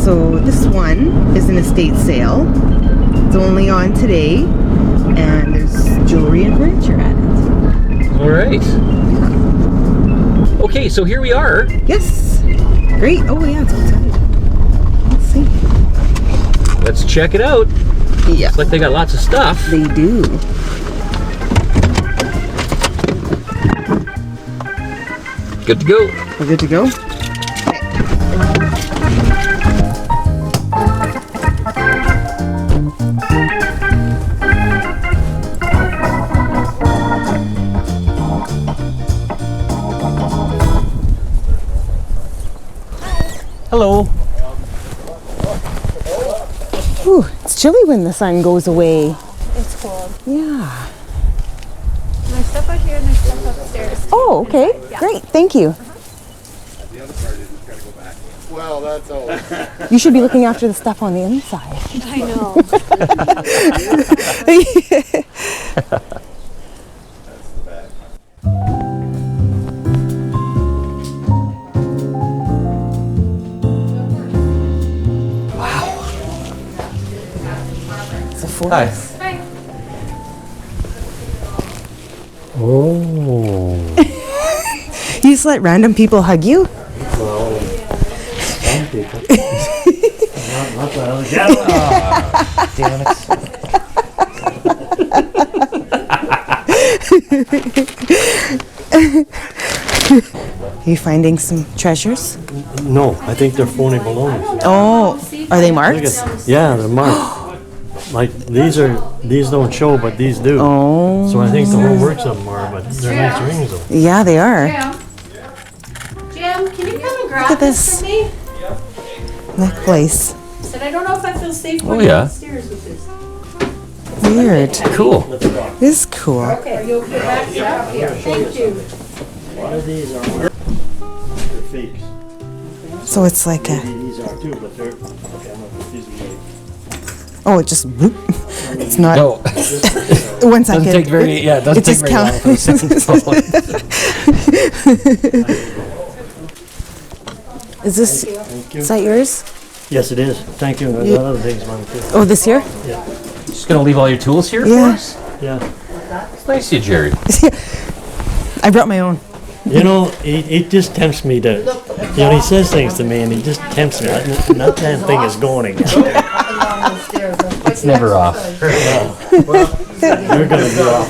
So this one is an estate sale. It's only on today, and there's jewelry and furniture at it. All right. Okay, so here we are. Yes. Great. Oh yeah, it's outside. Let's see. Let's check it out. Yeah. Looks like they got lots of stuff. They do. Good to go. We're good to go? Hello. Ooh, it's chilly when the sun goes away. It's cold. Yeah. There's stuff out here and there's stuff upstairs. Oh, okay. Yeah. Great. Thank you. Well, that's all. You should be looking after the stuff on the inside. I know. It's a forest. Hi. Oh. You just let random people hug you? Well, some people. not the other Damn it. Are you finding some treasures? No, I think they're phony balloons. Oh, are they Look marked? at, yeah, they're marked. Like these don't show, but these do. Oh. So I think the whole works of them are, but they're nice rings though. Yeah, they are. Jim, can you come and grab at this this. for me? Necklace. Said I don't know if I feel safe Oh, going yeah. downstairs with this. Weird. Cool. This is cool. Okay, are you okay back up here? Thank you. A lot of these are they're fakes. So it's like a. These are too, but they're okay. I'm not these are fake. Oh, it just. Bloop. It's not. No. 1 second. Doesn't take very. Yeah, it doesn't It take just very long for the second phone. Is this? Thank you. Is that yours? Yes, it is. Thank you. I got other things, man. Too. Oh, this here? Yeah. Just gonna leave all your tools here Yeah. for us? Yeah. It's nice of you, Jerry. I brought my own. You know, it just tempts me to. You know, he says things to me, and he just tempts me. And that damn thing is going again. It's never off. You're gonna go off.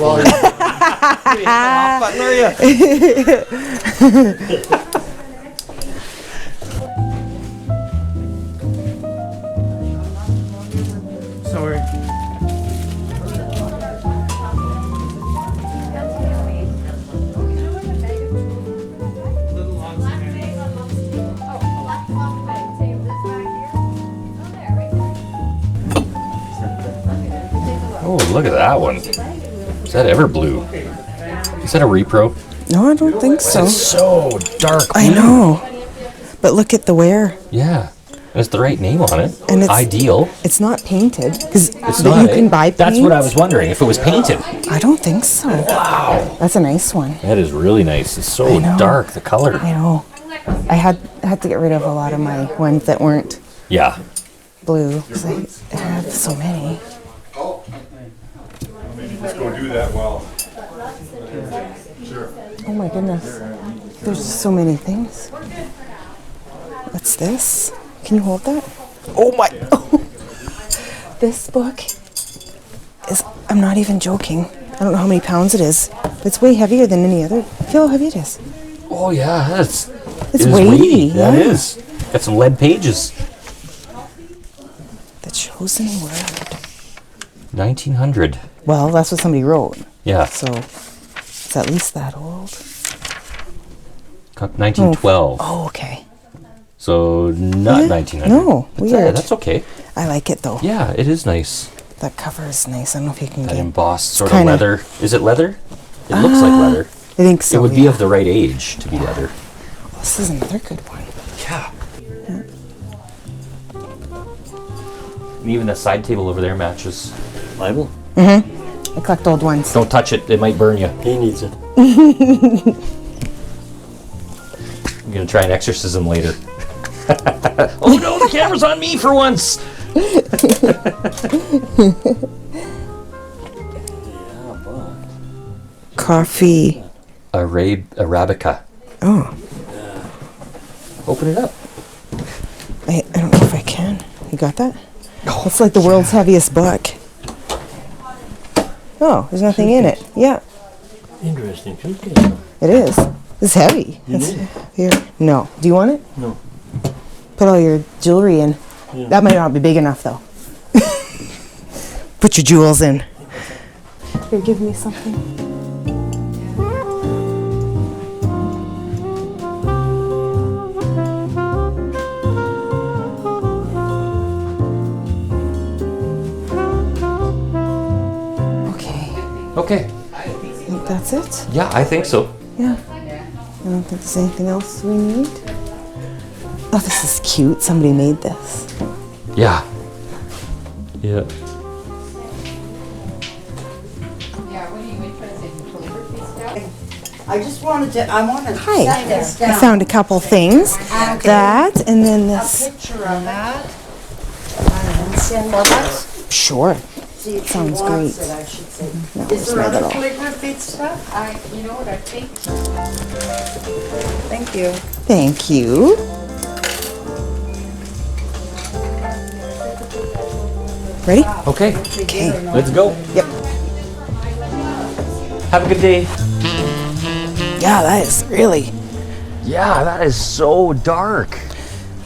Sorry. Oh, look at that one. Is that ever blue? Is that a repro? No, I don't think so. It's so dark blue. I know. But look at the wear. Yeah. It's the right name on it. And it's Ideal. It's not painted because It's you not. can buy paint. That's what I was wondering, if it was painted. I don't think so. Wow. That's a nice one. That is really nice. It's so know. dark, the color. I know. I had to get rid of a lot of my ones that weren't Yeah. blue because I have so many. Let's go do that well. Oh my goodness. There's just so many things. What's this? Can you hold that? Oh my. This book is, I'm not even joking. I don't know how many pounds it is. But it's way heavier than any other. Feel how heavy it is. Oh, yeah. It's It's weighty. That yeah. is. Got some lead pages. The Chosen Word. 1900. Well, that's what somebody wrote. Yeah. So it's at least that old. 1912. Oh, okay. So not Yeah. 1900. No, But weird. that's okay. I like it though. Yeah, it is nice. That cover is nice. I don't know if you can That get. embossed sort kinda- of leather. Is it leather? It looks like leather. I think so. It would be yeah. of the right age to be leather. This is another good one. Yeah. And even the side table over there matches. Bible? Oh I collect old ones. Don't touch it. It might burn you. He needs it. I'm gonna try an exorcism later. Oh no, the camera's on me for once. Coffee. Arabica. Oh, Open it up. I don't know if I can. You got that? It's like the world's heaviest book. Oh, there's nothing in it. Yeah, Interesting suitcase. it is. It's heavy. You It's need it? here. No. Do you want it? No. Put all your jewelry in. Yeah. That might not be big enough though. Put your jewels in. Here, give me something. Okay. Okay. I think that's it. Yeah, I think so. Yeah. I don't think there's anything else we need. Oh, this is cute. Somebody made this. Yeah. Yeah. I just wanted to, I wanted to Hi. set this I down. found a couple things. That and then A this. picture of that. And send that. Sure. See if she Sounds wants great. it, I should say. No, Is it's there not other at all. calligraphy stuff? You know what I think? Thank you. Thank you. Ready? Okay. Okay. Let's go. Yep. Have a good day. Yeah, that is really. Yeah, that is so dark.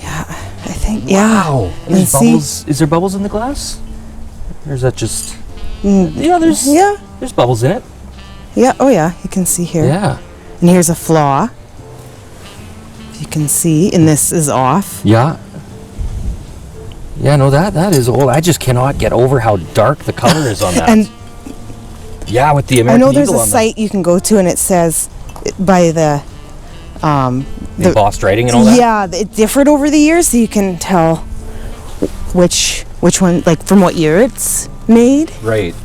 Yeah, I think. Wow. Yeah. There's And see. bubbles. Is there bubbles in the glass? Or is that just? Yeah, there's. Yeah. There's bubbles in it. Yeah. Oh, yeah. You can see here. Yeah. And here's a flaw. If you can see, and this is off. Yeah. Yeah, no, that is old. I just cannot get over how dark the color is on that. And yeah, with the I American know there's Eagle a on site you can go to, and it says by the. the embossed writing and all that. Yeah, it differed over the years, so you can tell which one, like from what year it's made. Right.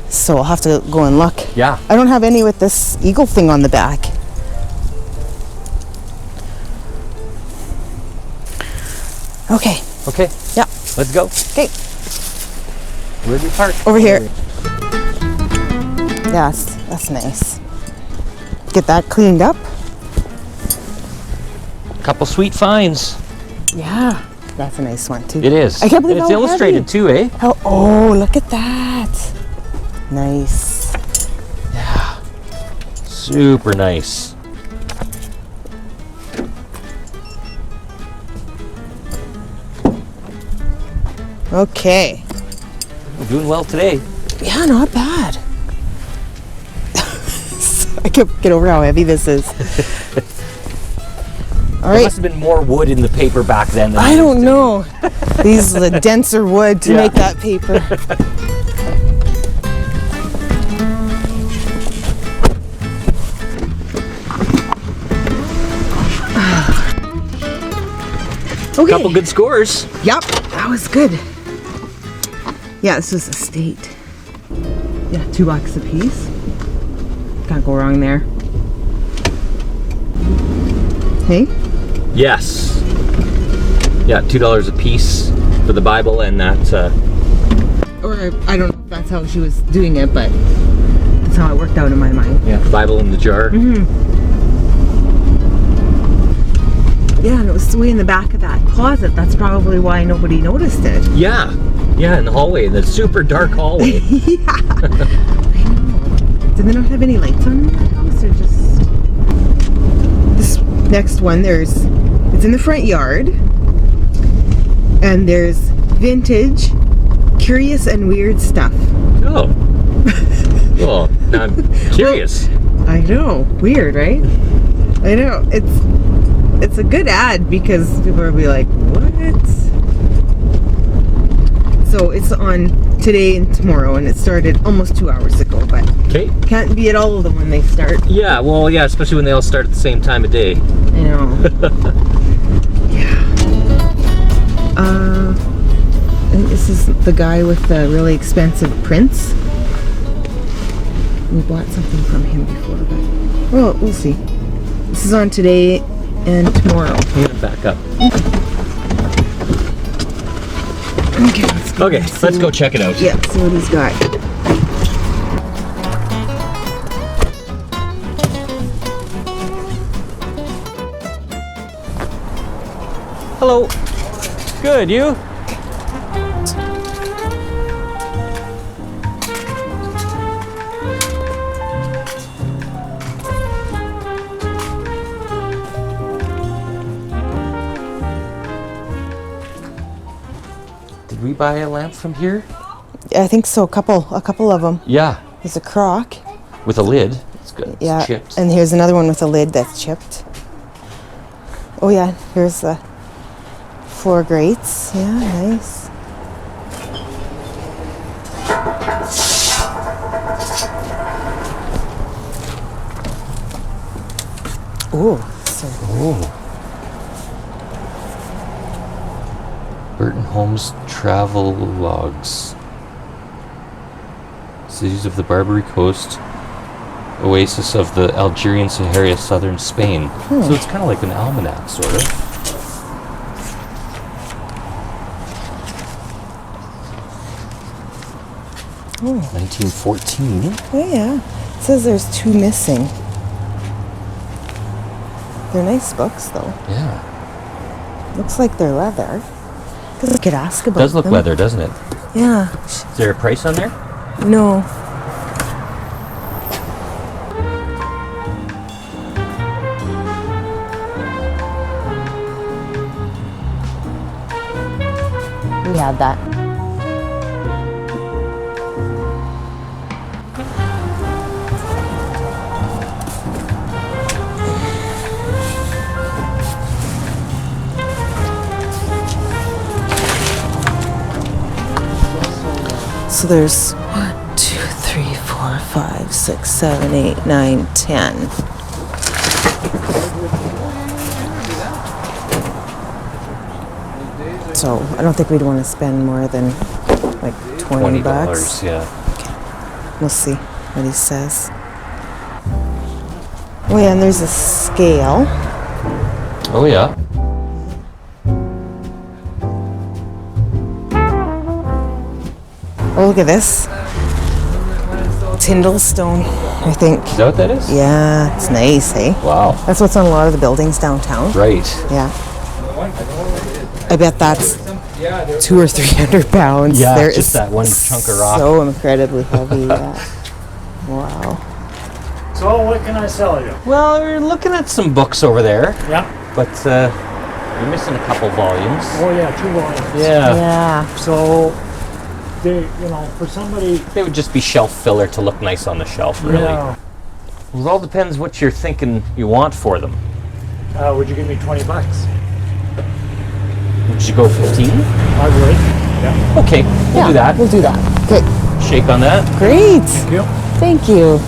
So I'll have to go and look. Yeah. I don't have any with this eagle thing on the back. Okay. Okay. Yeah. Let's go. Okay. Where'd we park? Over here. Yeah, that's nice. Get that cleaned up. Couple sweet finds. Yeah. That's a nice one too. It is. I can't believe and it's how illustrated heavy. too, eh? Oh, look at that. Nice. Yeah. Super nice. Okay. We're doing well today. Yeah, not bad. I can't get over how heavy this is. All There right. must have been more wood in the paper back then than I there don't used know. These are the denser wood to Yeah. make that paper. to be. Okay. Couple good scores. Yep, that was good. Yeah, this was a state. Yeah, $2 a piece. Can't go wrong there. Hey? Yes. Yeah, $2 a piece for the Bible and that. Or I don't know if that's how she was doing it, but that's how it worked out in my mind. Yeah, Bible in the jar. Yeah, and it was way in the back of that closet. That's probably why nobody noticed it. Yeah. Yeah, in the hallway, in the super dark hallway. Yeah. I know. Did they not have any lights on in that house, or just this next one? It's in the front yard, and there's vintage, curious and weird stuff. Oh. Well, now I'm curious. I know, weird, right? I know. It's a good ad because people will be like, what? So it's on today and tomorrow, and it started almost 2 hours ago, but Okay. can't be at all of them when they start. Yeah, well, yeah, especially when they all start at the same time of day. I know. Yeah. I think this is the guy with the really expensive prints. we bought something from him before, but well, we'll see. This is on today and tomorrow. I'm gonna back up. Okay, Let's go check it out. Yeah, see what he's got. Hello. Good, you? Did we buy a lamp from here? I think so. A couple of them. Yeah, There's a crock. with a lid. It's good. Yeah, It's chipped. and here's another one with a lid that's chipped. Oh yeah, here's the floor grates. Yeah, nice. Ooh, so Burton Holmes travel logs. Cities of the Barbary Coast, oasis of the Algerian Sahara, southern Spain. So it's kind of like an almanac, sort of. Oh. 1914. oh yeah. It says there's 2 missing. They're nice books though. Yeah. Looks like they're leather. Because we could ask about Does look them. leather, doesn't it? Yeah. Is there a price on there? No. We had that. So there's 1, 2, 3, 4, 5, 6, 7, 8, 9, 10. So I don't think we'd want to spend more than like 20 bucks. $20, yeah. We'll see what he says. Oh yeah, and there's a scale. Oh, yeah. Oh, look at this. Tyndall stone, I think. Is that what that is? Yeah, it's nice, eh? Wow. That's what's on a lot of the buildings downtown. Right. Yeah. I bet that's 200 or 300 pounds. Yeah, There just is that one chunk of rock. So incredibly heavy. Yeah. Wow. So what can I sell you? Well, we're looking at some books over there, Yeah. but you're missing a couple volumes. Oh yeah, 2 volumes. Yeah. Yeah. So they, for somebody. They would just be shelf filler to look nice on the shelf, really. Yeah. Well, it all depends what you're thinking you want for them. Would you give me 20 bucks? Would you go 15? I would. Yeah. Okay, we'll do that. We'll do that. Okay. Shake on that. Great. Thank you. Thank you.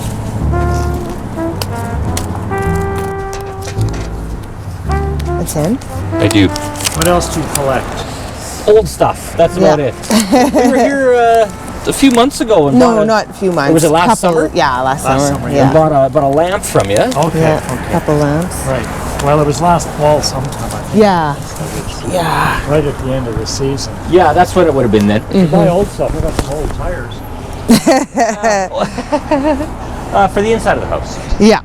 A 10? I do. What else do you collect? Old stuff. That's about Yeah. it. We were here a few months ago and No, not a few months. Was it last summer? Yeah, last summer. summer, Yeah. and bought a lamp from you. Okay. Yeah, Okay. couple lamps. Right. Well, it was last fall sometime, I think. Yeah. Yeah. Right at the end of the season. Yeah, that's what it would have been then. Buy old stuff. I got some old tires. For the inside of the house. Yeah.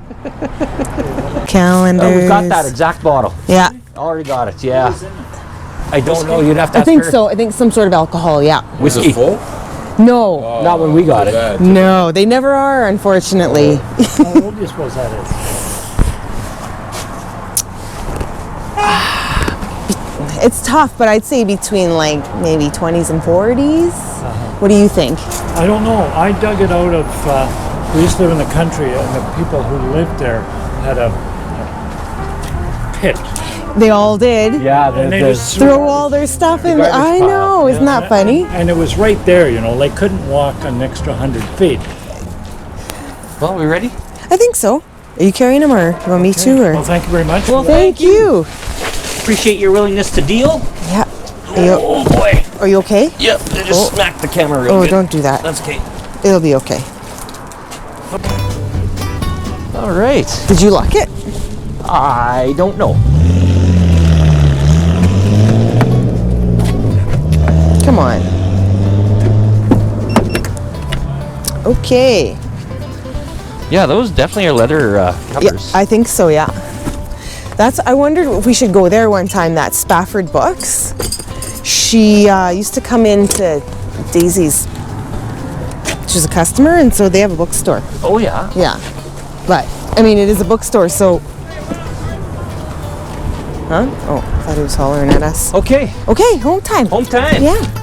Calendars. We've got that exact bottle. Yeah. Already got it, yeah. I don't know, you'd have to I ask think her. so. I think some sort of alcohol, yeah. Whiskey. No. Not when we got it. No, they never are, unfortunately. How old do you suppose that is? It's tough, but I'd say between like maybe 20s and 40s. What do you think? I don't know. I dug it out of, we used to live in the country, and the people who lived there had a pit. They all did. Yeah, And they just Throw all their stuff in. garbage I pile. know. Isn't that funny? And it was right there, they couldn't walk an extra 100 feet. Well, we ready? I think so. Are you carrying them, or you want me to? Or Well, thank you very much. Well, thank you. Appreciate your willingness to deal. Yeah. Are you, Oh boy. are you okay? Yep, I just smacked the camera real Oh, good. don't do that. That's okay. It'll be okay. All right. Did you lock it? I don't know. Come on. Okay. Yeah, those definitely are leather Yeah, covers. I think so, yeah. I wondered if we should go there one time, that Spafford Books. She used to come into Daisy's. She's a customer, and so they have a bookstore. Oh, yeah? Yeah. But, I mean, it is a bookstore, so... Huh? Oh, I thought he was hollering at us. Okay. Okay, home time. Home time. Yeah.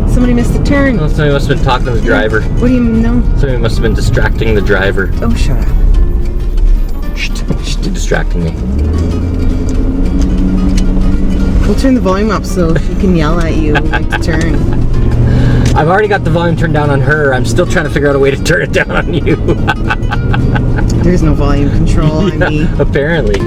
Somebody missed a turn. Well, somebody must have been talking to the driver. What do you know? Somebody must have been distracting the driver. Oh, shut up. Shh, you're distracting me. We'll turn the volume up so she can yell at you like to turn. I've already got the volume turned down on her. I'm still trying to figure out a way to turn it down on you. There's no volume control on me. Apparently.